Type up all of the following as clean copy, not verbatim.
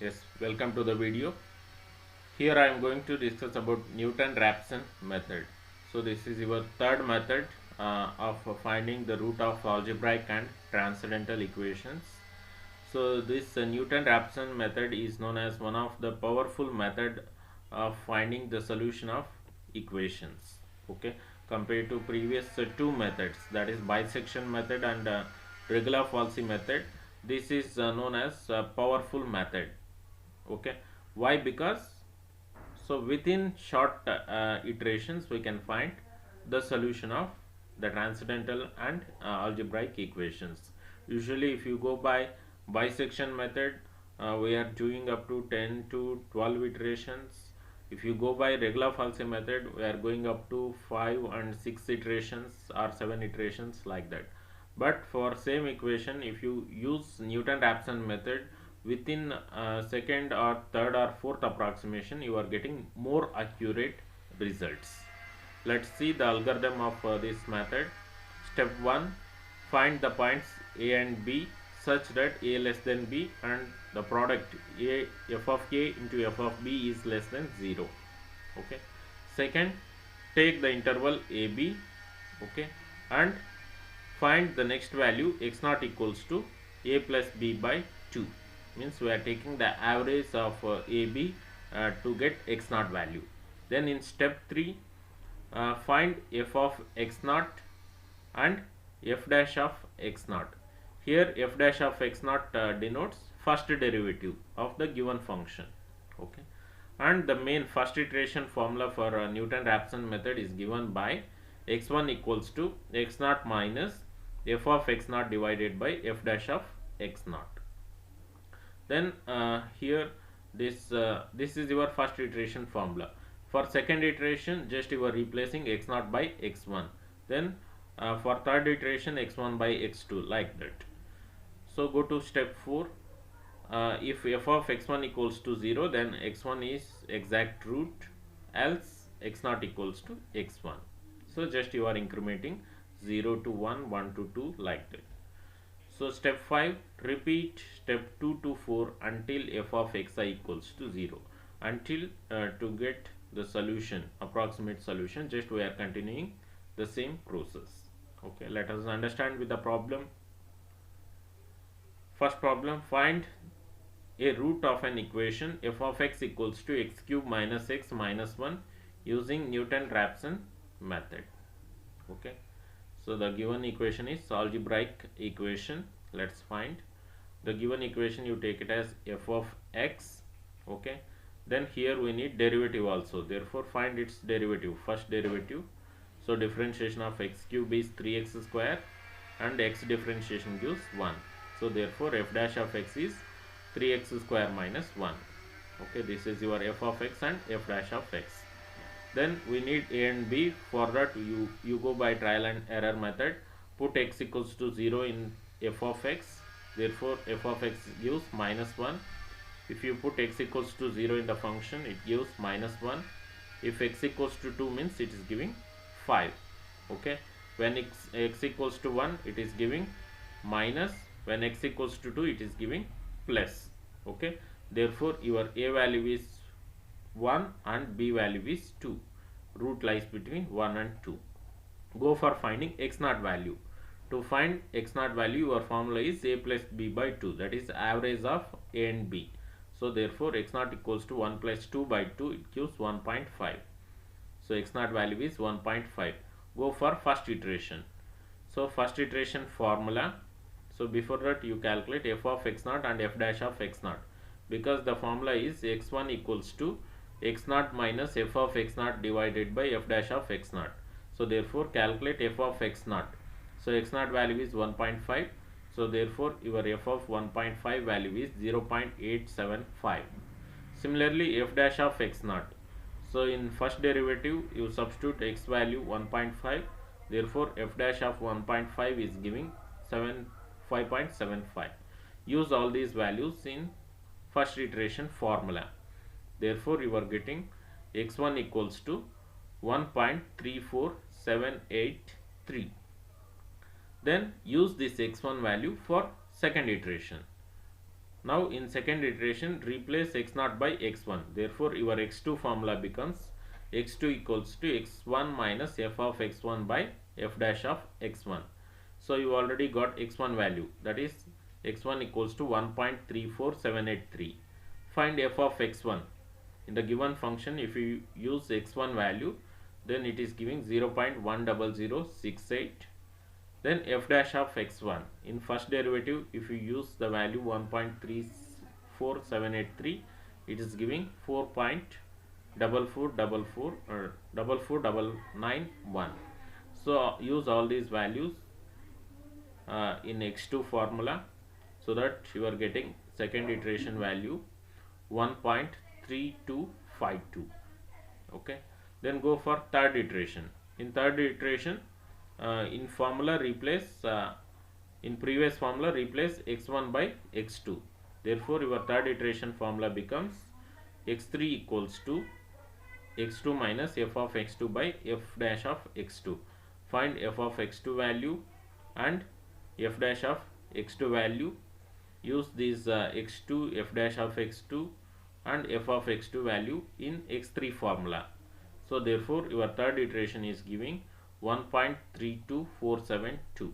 Yes, welcome to the video. Here I am going to discuss about Newton-Raphson method. So this is your third method of finding the root of algebraic and transcendental equations. So this Newton-Raphson method is known as one of the powerful method of finding the solution of equations. Okay, compared to previous two methods, that is bisection method and regular falsi method. This is known as powerful method. Okay, why? Because so within short iterations we can find the solution of the transcendental and algebraic equations. Usually if you go by bisection method, we are doing up to 10 to 12 iterations. If you go by regular falsi method, we are going up to 5 and 6 iterations or 7 iterations, like that. But for same equation, if you use Newton-Raphson method, within second or third or fourth approximation you are getting more accurate results. Let's see the algorithm of this method. Step 1, find the points a and b such that a less than b and the product a f of a into f of b is less than 0. Okay. Second, take the interval ab, okay, and find the next value x naught equals to a plus b by 2. Means we are taking the average of AB to get x naught value. Then in step 3, find f of x naught and f dash of x naught. Here f dash of x naught denotes first derivative of the given function. Okay, and the main first iteration formula for Newton-Raphson method is given by x1 equals to x naught minus f of x naught divided by f dash of x naught. Then here this is your first iteration formula. For second iteration, just you are replacing x naught by x1. Then for third iteration, x1 by x2, like that. So go to step 4. If f of x1 equals to 0, then x1 is exact root, else x naught equals to x1. So just you are incrementing 0 to 1, 1 to 2, like that. So step 5, repeat step 2 to 4 until f of xi equals to 0, until to get the solution, approximate solution. Just we are continuing the same process. Okay, let us understand with the problem. First problem, find a root of an equation f of x equals to x cube minus x minus 1 using Newton-Raphson method. Okay. So the given equation is algebraic equation. Let's find the given equation. You take it as f of x. Okay, then here we need derivative also, therefore find its derivative, first derivative. So differentiation of x cube is 3x square and x differentiation gives 1. So therefore f dash of x is 3x square minus 1. Okay, this is your f of x and f dash of x. Then we need a and b. For that you go by trial and error method. Put x equals to 0 in f of x, therefore f of x gives minus 1. If you put x equals to 0 in the function, it gives minus 1. If x equals to 2 means it is giving 5. Okay, when x equals to 1 it is giving minus, when x equals to 2 it is giving plus. Okay, therefore your a value is 1 and b value is 2. Root lies between 1 and 2. Go for finding x naught value. To find x naught value, your formula is a plus b by 2, that is average of a and b. So therefore x naught equals to 1 plus 2 by 2, it gives 1.5. So x naught value is 1.5. Go for first iteration. So first iteration formula. So before that you calculate f of x naught and f dash of x naught, because the formula is x1 equals to x naught minus f of x naught divided by f dash of x naught. So therefore calculate f of x naught. So x naught value is 1.5. So therefore your f of 1.5 value is 0.875. Similarly f dash of x naught. So in first derivative you substitute x value 1.5. Therefore f dash of 1.5 is giving 5.75. Use all these values in first iteration formula. Therefore you are getting x1 equals to 1.34783. Then use this x1 value for second iteration. Now in second iteration, replace x0 by x1. Therefore your x2 formula becomes x2 equals to x1 minus f of x1 by f dash of x1. So you already got x1 value, that is x1 equals to 1.34783. Find f of x1. In the given function, if you use x1 value, then it is giving 0.10068. Then f dash of x1, in first derivative, if you use the value 1.34783, it is giving 4.4444 or 44991. So use all these values in x2 formula, so that you are getting second iteration value 1.3252. okay. Then go for third iteration. In third iteration, in formula replace in previous formula replace x1 by x2. Therefore your third iteration formula becomes x3 equals to x2 minus f of x2 by f dash of x2. Find f of x2 value and f dash of x2 value. Use these x2, f dash of x2 and f of x2 value in x3 formula. So therefore your third iteration is giving 1.32472.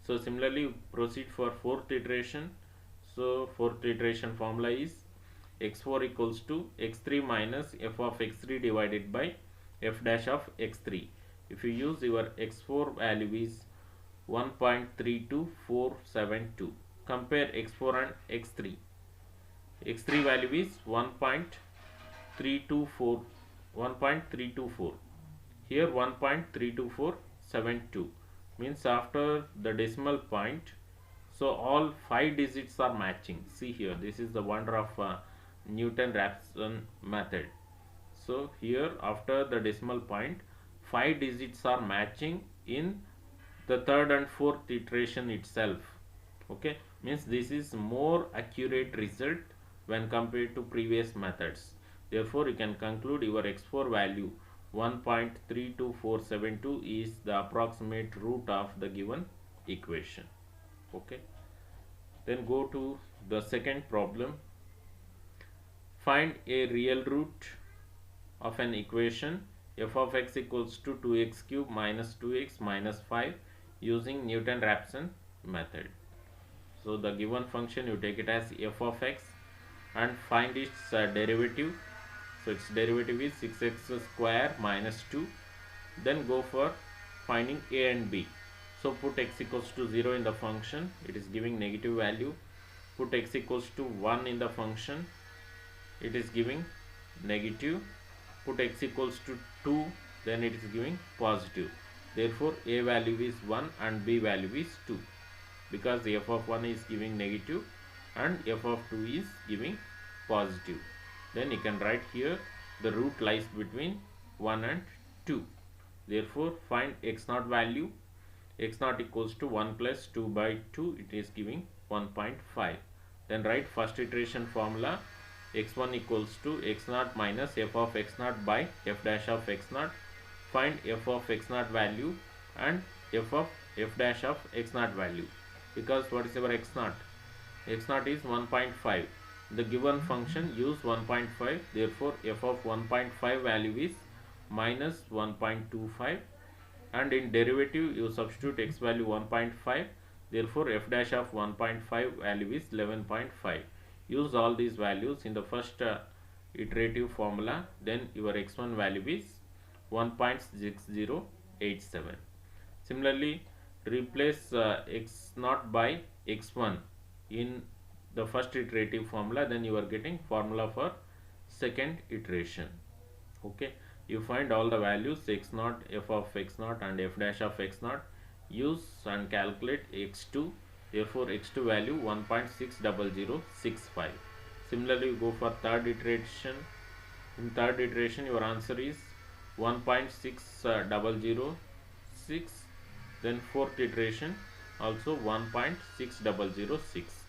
So similarly proceed for fourth iteration. So fourth iteration formula is x4 equals to x3 minus f of x3 divided by f dash of x3. If you use your x4 value is 1.32472. Compare x4 and x3. x3 value is 1.324. Here 1.32472, means after the decimal point, so all 5 digits are matching. See here, this is the wonder of Newton-Raphson method. So here after the decimal point, 5 digits are matching in the third and fourth iteration itself. Okay, means this is more accurate result when compared to previous methods. Therefore you can conclude your x4 value 1.32472 is the approximate root of the given equation. Okay, then go to the second problem. Find a real root of an equation f of x equals to 2x cube minus 2x minus 5 using Newton-Raphson method. So the given function, you take it as f of x and find its derivative. So its derivative is 6x square minus 2. Then go for finding a and b. So put x equals to 0 in the function, it is giving negative value. Put x equals to 1 in the function, it is giving negative. Put x equals to 2, then it is giving positive. Therefore a value is 1 and b value is 2, because f of 1 is giving negative and f of 2 is giving positive. Then you can write here the root lies between 1 and 2. Therefore find x0 value. x0 equals to 1 plus 2 by 2, it is giving 1.5. Then write first iteration formula, x1 equals to x0 minus f of x0 by f dash of x0. Find f of x0 value and f of f dash of x0 value, because what is our x0? x0 is 1.5. The given function use 1.5. Therefore f of 1.5 value is minus 1.25, and in derivative you substitute x value 1.5. Therefore f dash of 1.5 value is 11.5. Use all these values in the first iterative formula. Then your x1 value is 1.6087. Similarly replace x0 by x1 in the first iterative formula, then you are getting formula for second iteration. Okay, you find all the values x0, f of x0 and f dash of x0. Use and calculate x2. Therefore x2 value 1.60065. Similarly you go for third iteration. In third iteration your answer is 1.6006. Then fourth iteration also 1.6006.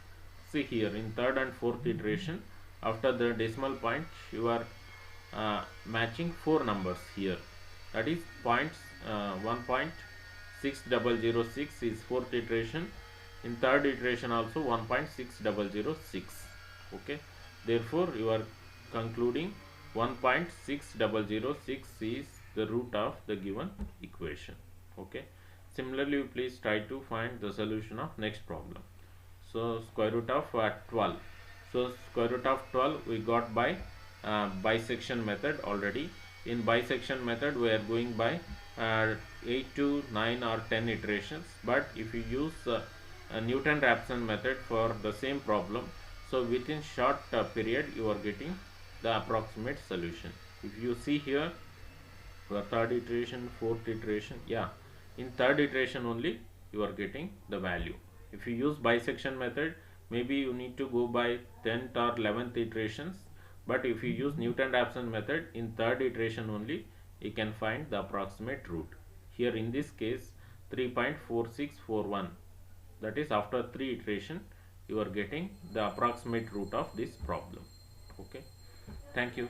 See here, in third and fourth iteration, after the decimal point you are matching 4 numbers here, that is 1.6006 is fourth iteration, In third iteration also 1.6006. Okay, therefore you are concluding 1.6006 is the root of the given equation. Okay, similarly please try to find the solution of next problem. So square root of 12. So square root of 12 we got by bisection method already. In bisection method we are going by 8 to 9 or 10 iterations, but if you use a Newton-Raphson method for the same problem, so within short period you are getting the approximate solution. If you see here, the third iteration, fourth iteration, yeah, in third iteration only you are getting the value. If you use bisection method, maybe you need to go by 10th or 11th iterations, but if you use Newton-Raphson method, in third iteration only you can find the approximate root. Here in this case 3.4641, that is after 3 iteration you are getting the approximate root of this problem. Okay, thank you.